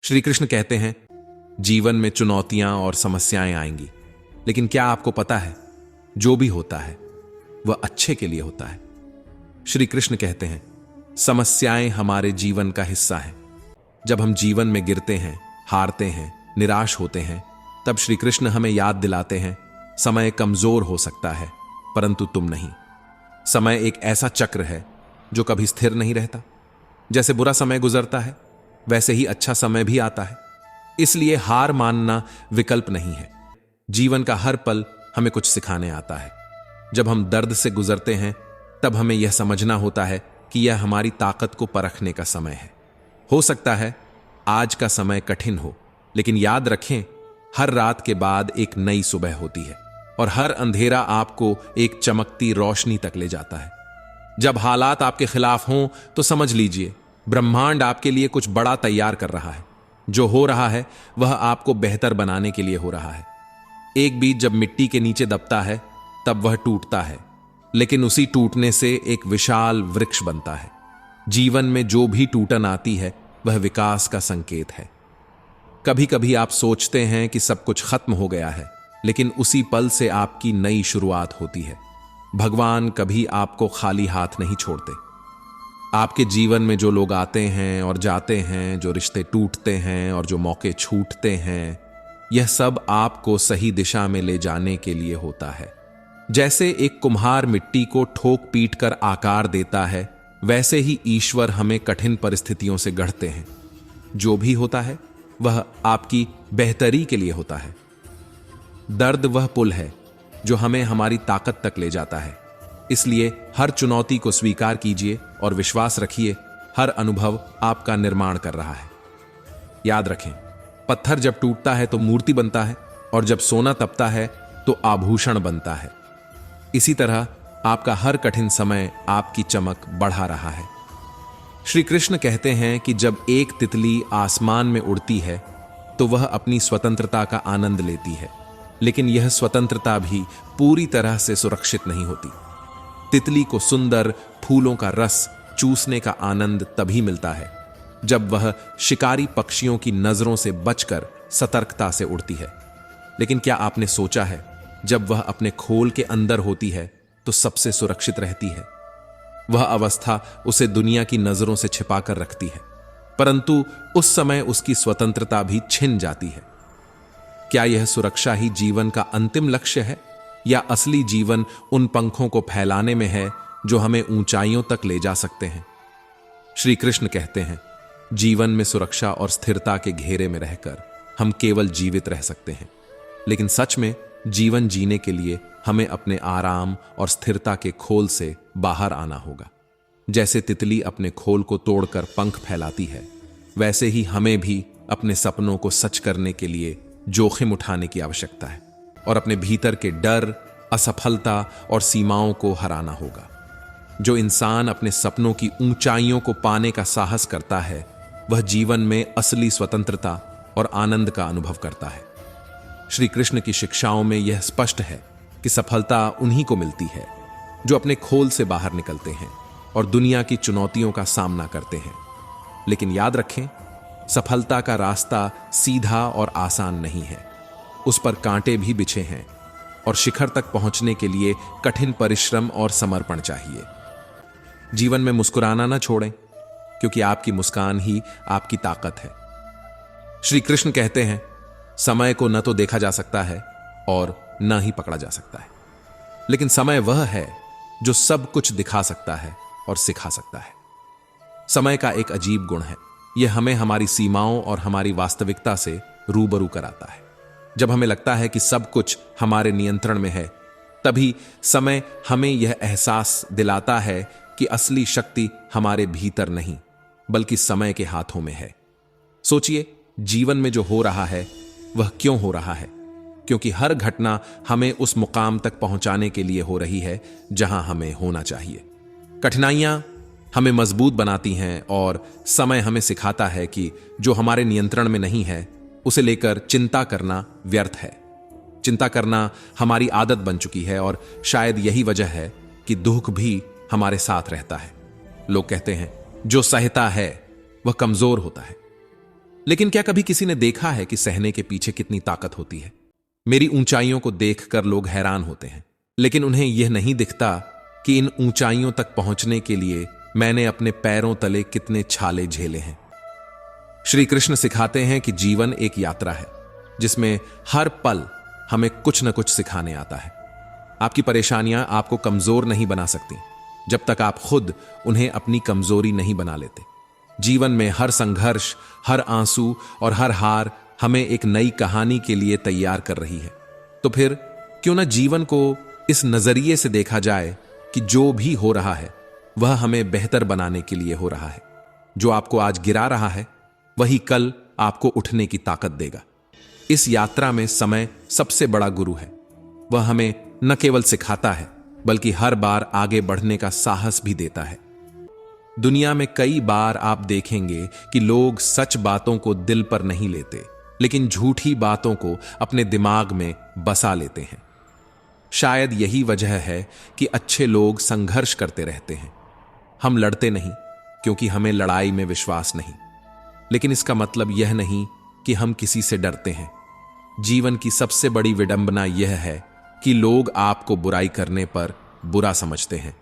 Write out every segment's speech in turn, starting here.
श्री कृष्ण कहते हैं, जीवन में चुनौतियां और समस्याएं आएंगी, लेकिन क्या आपको पता है, जो भी होता है वह अच्छे के लिए होता है। श्री कृष्ण कहते हैं, समस्याएं हमारे जीवन का हिस्सा है। जब हम जीवन में गिरते हैं, हारते हैं, निराश होते हैं, तब श्री कृष्ण हमें याद दिलाते हैं, समय कमजोर हो सकता है, परंतु तुम नहीं। समय एक ऐसा चक्र है जो कभी स्थिर नहीं रहता। जैसे बुरा समय गुजरता है, वैसे ही अच्छा समय भी आता है। इसलिए हार मानना विकल्प नहीं है। जीवन का हर पल हमें कुछ सिखाने आता है। जब हम दर्द से गुजरते हैं, तब हमें यह समझना होता है कि यह हमारी ताकत को परखने का समय है। हो सकता है आज का समय कठिन हो, लेकिन याद रखें, हर रात के बाद एक नई सुबह होती है और हर अंधेरा आपको एक चमकती रोशनी तक ले जाता है। जब हालात आपके खिलाफ हों, तो समझ लीजिए ब्रह्मांड आपके लिए कुछ बड़ा तैयार कर रहा है। जो हो रहा है वह आपको बेहतर बनाने के लिए हो रहा है। एक बीज जब मिट्टी के नीचे दबता है, तब वह टूटता है, लेकिन उसी टूटने से एक विशाल वृक्ष बनता है। जीवन में जो भी टूटन आती है, वह विकास का संकेत है। कभी कभी आप सोचते हैं कि सब कुछ खत्म हो गया है, लेकिन उसी पल से आपकी नई शुरुआत होती है। भगवान कभी आपको खाली हाथ नहीं छोड़ते। आपके जीवन में जो लोग आते हैं और जाते हैं, जो रिश्ते टूटते हैं और जो मौके छूटते हैं, यह सब आपको सही दिशा में ले जाने के लिए होता है। जैसे एक कुम्हार मिट्टी को ठोक पीट कर आकार देता है, वैसे ही ईश्वर हमें कठिन परिस्थितियों से गढ़ते हैं। जो भी होता है वह आपकी बेहतरी के लिए होता है। दर्द वह पुल है जो हमें हमारी ताकत तक ले जाता है। इसलिए हर चुनौती को स्वीकार कीजिए और विश्वास रखिए, हर अनुभव आपका निर्माण कर रहा है। याद रखें, पत्थर जब टूटता है तो मूर्ति बनता है, और जब सोना तपता है तो आभूषण बनता है। इसी तरह आपका हर कठिन समय आपकी चमक बढ़ा रहा है। श्री कृष्ण कहते हैं कि जब एक तितली आसमान में उड़ती है, तो वह अपनी स्वतंत्रता का आनंद लेती है, लेकिन यह स्वतंत्रता भी पूरी तरह से सुरक्षित नहीं होती। तितली को सुंदर फूलों का रस चूसने का आनंद तभी मिलता है जब वह शिकारी पक्षियों की नजरों से बचकर सतर्कता से उड़ती है। लेकिन क्या आपने सोचा है, जब वह अपने खोल के अंदर होती है तो सबसे सुरक्षित रहती है। वह अवस्था उसे दुनिया की नजरों से छिपाकर रखती है, परंतु उस समय उसकी स्वतंत्रता भी छिन जाती है। क्या यह सुरक्षा ही जीवन का अंतिम लक्ष्य है, या असली जीवन उन पंखों को फैलाने में है जो हमें ऊंचाइयों तक ले जा सकते हैं? श्री कृष्ण कहते हैं, जीवन में सुरक्षा और स्थिरता के घेरे में रहकर हम केवल जीवित रह सकते हैं, लेकिन सच में जीवन जीने के लिए हमें अपने आराम और स्थिरता के खोल से बाहर आना होगा। जैसे तितली अपने खोल को तोड़कर पंख फैलाती है, वैसे ही हमें भी अपने सपनों को सच करने के लिए जोखिम उठाने की आवश्यकता है और अपने भीतर के डर, असफलता और सीमाओं को हराना होगा। जो इंसान अपने सपनों की ऊंचाइयों को पाने का साहस करता है, वह जीवन में असली स्वतंत्रता और आनंद का अनुभव करता है। श्री कृष्ण की शिक्षाओं में यह स्पष्ट है कि सफलता उन्हीं को मिलती है जो अपने खोल से बाहर निकलते हैं और दुनिया की चुनौतियों का सामना करते हैं। लेकिन याद रखें, सफलता का रास्ता सीधा और आसान नहीं है। उस पर कांटे भी बिछे हैं और शिखर तक पहुंचने के लिए कठिन परिश्रम और समर्पण चाहिए। जीवन में मुस्कुराना ना छोड़ें, क्योंकि आपकी मुस्कान ही आपकी ताकत है। श्री कृष्ण कहते हैं, समय को न तो देखा जा सकता है और न ही पकड़ा जा सकता है, लेकिन समय वह है जो सब कुछ दिखा सकता है और सिखा सकता है। समय का एक अजीब गुण है, यह हमें हमारी सीमाओं और हमारी वास्तविकता से रूबरू कराता है। जब हमें लगता है कि सब कुछ हमारे नियंत्रण में है, तभी समय हमें यह एहसास दिलाता है कि असली शक्ति हमारे भीतर नहीं, बल्कि समय के हाथों में है। सोचिए, जीवन में जो हो रहा है वह क्यों हो रहा है? क्योंकि हर घटना हमें उस मुकाम तक पहुंचाने के लिए हो रही है जहां हमें होना चाहिए। कठिनाइयां हमें मजबूत बनाती हैं और समय हमें सिखाता है कि जो हमारे नियंत्रण में नहीं है, उसे लेकर चिंता करना व्यर्थ है। चिंता करना हमारी आदत बन चुकी है और शायद यही वजह है कि दुख भी हमारे साथ रहता है। लोग कहते हैं, जो सहता है वह कमजोर होता है, लेकिन क्या कभी किसी ने देखा है कि सहने के पीछे कितनी ताकत होती है? मेरी ऊंचाइयों को देखकर लोग हैरान होते हैं, लेकिन उन्हें यह नहीं दिखता कि इन ऊंचाइयों तक पहुंचने के लिए मैंने अपने पैरों तले कितने छाले झेले हैं। श्री कृष्ण सिखाते हैं कि जीवन एक यात्रा है जिसमें हर पल हमें कुछ न कुछ सिखाने आता है। आपकी परेशानियां आपको कमजोर नहीं बना सकती जब तक आप खुद उन्हें अपनी कमजोरी नहीं बना लेते। जीवन में हर संघर्ष, हर आंसू और हर हार हमें एक नई कहानी के लिए तैयार कर रही है। तो फिर क्यों न जीवन को इस नजरिए से देखा जाए कि जो भी हो रहा है वह हमें बेहतर बनाने के लिए हो रहा है। जो आपको आज गिरा रहा है वही कल आपको उठने की ताकत देगा। इस यात्रा में समय सबसे बड़ा गुरु है। वह हमें न केवल सिखाता है बल्कि हर बार आगे बढ़ने का साहस भी देता है। दुनिया में कई बार आप देखेंगे कि लोग सच बातों को दिल पर नहीं लेते, लेकिन झूठी बातों को अपने दिमाग में बसा लेते हैं। शायद यही वजह है कि अच्छे लोग संघर्ष करते रहते हैं। हम लड़ते नहीं क्योंकि हमें लड़ाई में विश्वास नहीं, लेकिन इसका मतलब यह नहीं कि हम किसी से डरते हैं। जीवन की सबसे बड़ी विडंबना यह है कि लोग आपको बुराई करने पर बुरा समझते हैं,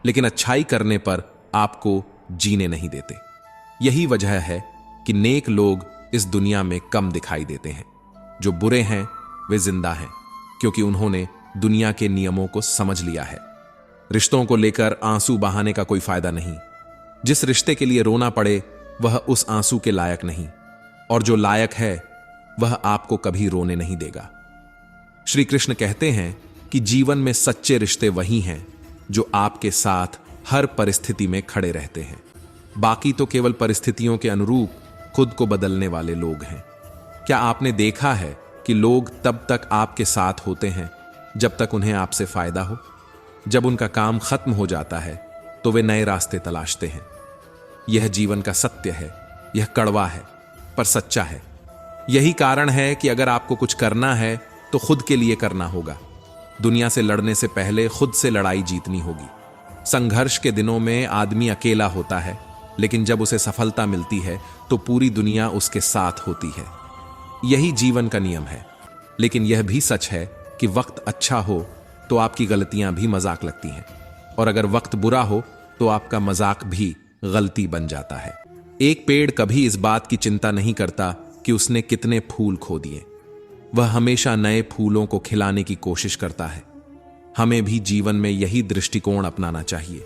लेकिन अच्छाई करने पर आपको जीने नहीं देते। यही वजह है कि नेक लोग इस दुनिया में कम दिखाई देते हैं। जो बुरे हैं वे जिंदा हैं क्योंकि उन्होंने दुनिया के नियमों को समझ लिया है। रिश्तों को लेकर आंसू बहाने का कोई फायदा नहीं। जिस रिश्ते के लिए रोना पड़े वह उस आंसू के लायक नहीं, और जो लायक है वह आपको कभी रोने नहीं देगा। श्री कृष्ण कहते हैं कि जीवन में सच्चे रिश्ते वही हैं जो आपके साथ हर परिस्थिति में खड़े रहते हैं। बाकी तो केवल परिस्थितियों के अनुरूप खुद को बदलने वाले लोग हैं। क्या आपने देखा है कि लोग तब तक आपके साथ होते हैं जब तक उन्हें आपसे फायदा हो? जब उनका काम खत्म हो जाता है तो वे नए रास्ते तलाशते हैं। यह जीवन का सत्य है। यह कड़वा है पर सच्चा है। यही कारण है कि अगर आपको कुछ करना है तो खुद के लिए करना होगा। दुनिया से लड़ने से पहले खुद से लड़ाई जीतनी होगी। संघर्ष के दिनों में आदमी अकेला होता है, लेकिन जब उसे सफलता मिलती है तो पूरी दुनिया उसके साथ होती है। यही जीवन का नियम है। लेकिन यह भी सच है कि वक्त अच्छा हो तो आपकी गलतियां भी मजाक लगती हैं, और अगर वक्त बुरा हो तो आपका मजाक भी गलती बन जाता है। एक पेड़ कभी इस बात की चिंता नहीं करता कि उसने कितने फूल खो दिए। वह हमेशा नए फूलों को खिलाने की कोशिश करता है। हमें भी जीवन में यही दृष्टिकोण अपनाना चाहिए।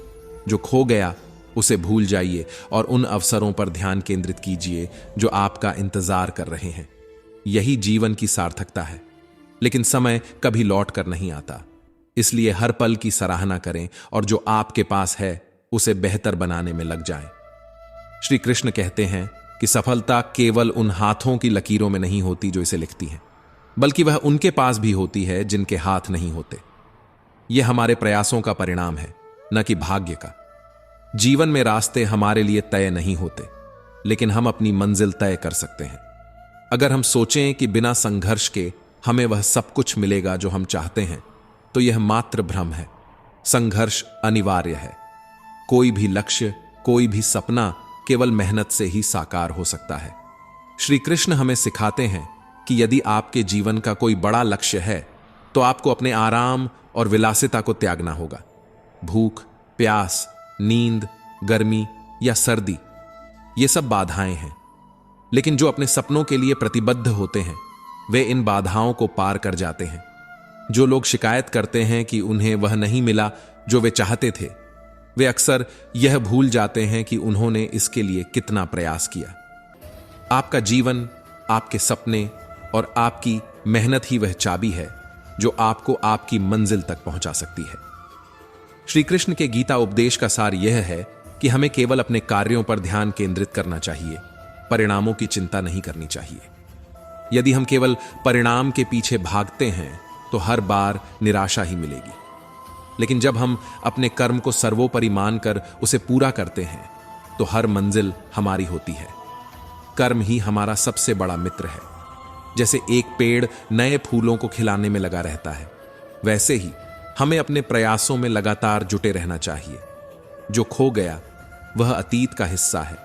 जो खो गया उसे भूल जाइए और उन अवसरों पर ध्यान केंद्रित कीजिए जो आपका इंतजार कर रहे हैं। यही जीवन की सार्थकता है। लेकिन समय कभी लौट कर नहीं आता, इसलिए हर पल की सराहना करें और जो आपके पास है उसे बेहतर बनाने में लग जाएं। श्री कृष्ण कहते हैं कि सफलता केवल उन हाथों की लकीरों में नहीं होती जो इसे लिखती हैं, बल्कि वह उनके पास भी होती है जिनके हाथ नहीं होते। यह हमारे प्रयासों का परिणाम है, न कि भाग्य का। जीवन में रास्ते हमारे लिए तय नहीं होते, लेकिन हम अपनी मंजिल तय कर सकते हैं। अगर हम सोचें कि बिना संघर्ष के हमें वह सब कुछ मिलेगा जो हम चाहते हैं, तो यह मात्र भ्रम है। संघर्ष अनिवार्य है। कोई भी लक्ष्य, कोई भी सपना केवल मेहनत से ही साकार हो सकता है। श्री कृष्ण हमें सिखाते हैं कि यदि आपके जीवन का कोई बड़ा लक्ष्य है तो आपको अपने आराम और विलासिता को त्यागना होगा। भूख, प्यास, नींद, गर्मी या सर्दी, ये सब बाधाएं हैं। लेकिन जो अपने सपनों के लिए प्रतिबद्ध होते हैं वे इन बाधाओं को पार कर जाते हैं। जो लोग शिकायत करते हैं कि उन्हें वह नहीं मिला जो वे चाहते थे, वे अक्सर यह भूल जाते हैं कि उन्होंने इसके लिए कितना प्रयास किया। आपका जीवन, आपके सपने और आपकी मेहनत ही वह चाबी है जो आपको आपकी मंजिल तक पहुंचा सकती है। श्री कृष्ण के गीता उपदेश का सार यह है कि हमें केवल अपने कार्यों पर ध्यान केंद्रित करना चाहिए, परिणामों की चिंता नहीं करनी चाहिए। यदि हम केवल परिणाम के पीछे भागते हैं तो हर बार निराशा ही मिलेगी। लेकिन जब हम अपने कर्म को सर्वोपरि मानकर उसे पूरा करते हैं तो हर मंजिल हमारी होती है। कर्म ही हमारा सबसे बड़ा मित्र है। जैसे एक पेड़ नए फूलों को खिलाने में लगा रहता है, वैसे ही हमें अपने प्रयासों में लगातार जुटे रहना चाहिए। जो खो गया वह अतीत का हिस्सा है,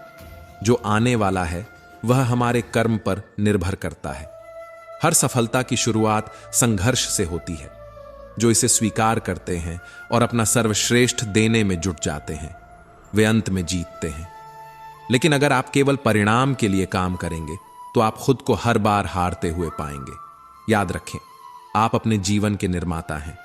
जो आने वाला है वह हमारे कर्म पर निर्भर करता है। हर सफलता की शुरुआत संघर्ष से होती है। जो इसे स्वीकार करते हैं और अपना सर्वश्रेष्ठ देने में जुट जाते हैं, वे अंत में जीतते हैं। लेकिन अगर आप केवल परिणाम के लिए काम करेंगे तो आप खुद को हर बार हारते हुए पाएंगे। याद रखें, आप अपने जीवन के निर्माता हैं।